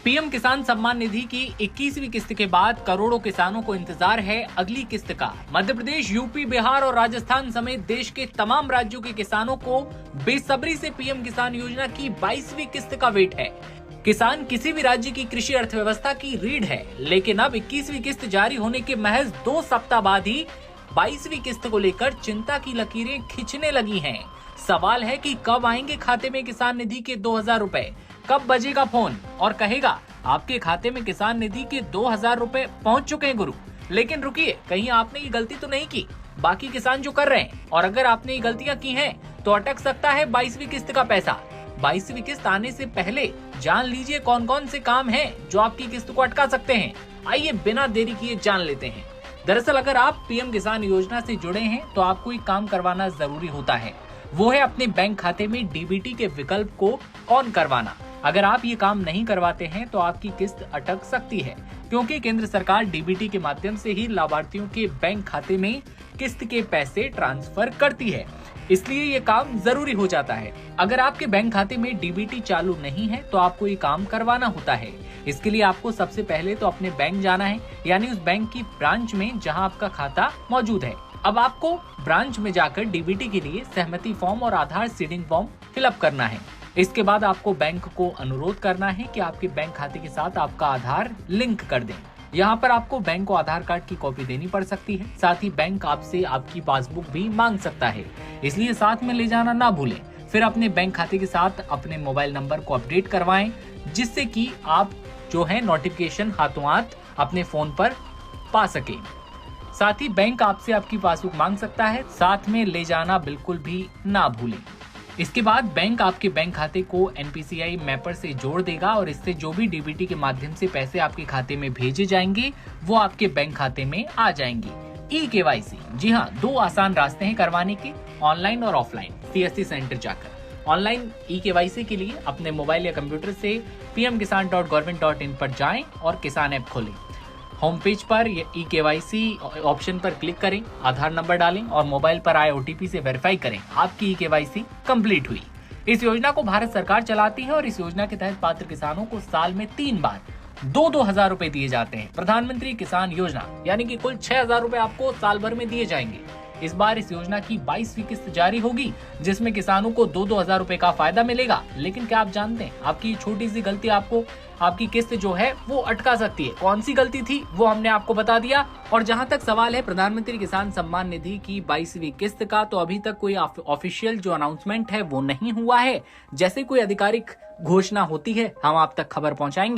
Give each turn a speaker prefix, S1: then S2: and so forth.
S1: PM किसान सम्मान निधि की 21वीं किस्त के बाद करोड़ों किसानों को इंतजार है अगली किस्त का। मध्य प्रदेश, यूपी, बिहार और राजस्थान समेत देश के तमाम राज्यों के किसानों को बेसब्री से पीएम किसान योजना की 22वीं किस्त का वेट है। किसान किसी भी राज्य की कृषि अर्थव्यवस्था की रीढ़ है, लेकिन अब 21वीं किस्त जारी होने के महज 2 सप्ताह बाद ही 22वीं किस्त को लेकर चिंता की लकीरें खींचने लगी हैं। सवाल है कि कब आएंगे खाते में किसान निधि के 2000 रुपए, कब बजेगा फोन और कहेगा आपके खाते में किसान निधि के 2000 रुपए पहुंच चुके हैं गुरु। लेकिन रुकिए, कहीं आपने ये गलती तो नहीं की बाकी किसान जो कर रहे हैं, और अगर आपने ये गलतियां की हैं तो अटक सकता है 22वीं किस्त का पैसा। 22वीं किस्त आने से पहले जान लीजिए कौन कौन से काम हैं जो आपकी किस्त को अटका सकते हैं। आइए बिना देरी किए जान लेते हैं। दरअसल अगर आप पीएम किसान योजना से जुड़े हैं तो आपको एक काम करवाना जरूरी होता है, वो है अपने बैंक खाते में डीबीटी के विकल्प को ऑन करवाना। अगर आप ये काम नहीं करवाते हैं तो आपकी किस्त अटक सकती है, क्योंकि केंद्र सरकार डीबीटी के माध्यम से ही लाभार्थियों के बैंक खाते में किस्त के पैसे ट्रांसफर करती है, इसलिए ये काम जरूरी हो जाता है। अगर आपके बैंक खाते में डीबीटी चालू नहीं है तो आपको ये काम करवाना होता है। इसके लिए आपको सबसे पहले तो अपने बैंक जाना है, यानी उस बैंक की ब्रांच में जहां आपका खाता मौजूद है। अब आपको ब्रांच में जाकर डीबीटी के लिए सहमति फॉर्म और आधार सीडिंग फॉर्म फिलअप करना है। इसके बाद आपको बैंक को अनुरोध करना है कि आपके बैंक खाते के साथ आपका आधार लिंक कर दें। यहाँ पर आपको बैंक को आधार कार्ड की कॉपी देनी पड़ सकती है। साथ ही बैंक आपसे आपकी पासबुक भी मांग सकता है, इसलिए साथ में ले जाना ना भूलें। फिर अपने बैंक खाते के साथ अपने मोबाइल नंबर को अपडेट करवाएं, जिससे कि आप जो है नोटिफिकेशन हाथों हाथ अपने फोन पर पा सकें। साथ ही बैंक आपसे आपकी पासबुक मांग सकता है, साथ में ले जाना बिल्कुल भी ना भूलें। इसके बाद बैंक आपके बैंक खाते को एनपीसीआई मैपर से जोड़ देगा और इससे जो भी डीबीटी के माध्यम से पैसे आपके खाते में भेजे जाएंगे वो आपके बैंक खाते में आ जाएंगे। ई केवाईसी, जी हाँ, 2 आसान रास्ते हैं करवाने के, ऑनलाइन और ऑफलाइन। सीएससी सेंटर जाकर ऑनलाइन ई केवाईसी के लिए अपने मोबाइल या कंप्यूटर से pmkisan.government.in पर जाएं और किसान ऐप खोलें। होम पेज पर ई केवाईसी ऑप्शन पर क्लिक करें, आधार नंबर डालें और मोबाइल पर आए ओटीपी से वेरीफाई करें आपकी ई केवाईसी कंप्लीट हुई। इस योजना को भारत सरकार चलाती है और इस योजना के तहत पात्र किसानों को साल में 3 बार 2-2 हजार रुपए दिए जाते हैं। प्रधानमंत्री किसान योजना यानी कि कुल 6000 रुपए आपको साल भर में दिए जाएंगे। इस बार इस योजना की 22वीं किस्त जारी होगी, जिसमें किसानों को 2-2 हजार रुपए का फायदा मिलेगा। लेकिन क्या आप जानते हैं, आपकी छोटी सी गलती आपको आपकी किस्त जो है वो अटका सकती है। कौन सी गलती थी वो हमने आपको बता दिया। और जहां तक सवाल है प्रधानमंत्री किसान सम्मान निधि की 22वीं किस्त का, तो अभी तक कोई ऑफिशियल जो अनाउंसमेंट है वो नहीं हुआ है। जैसे कोई आधिकारिक घोषणा होती है हम आप तक खबर पहुंचाएंगे।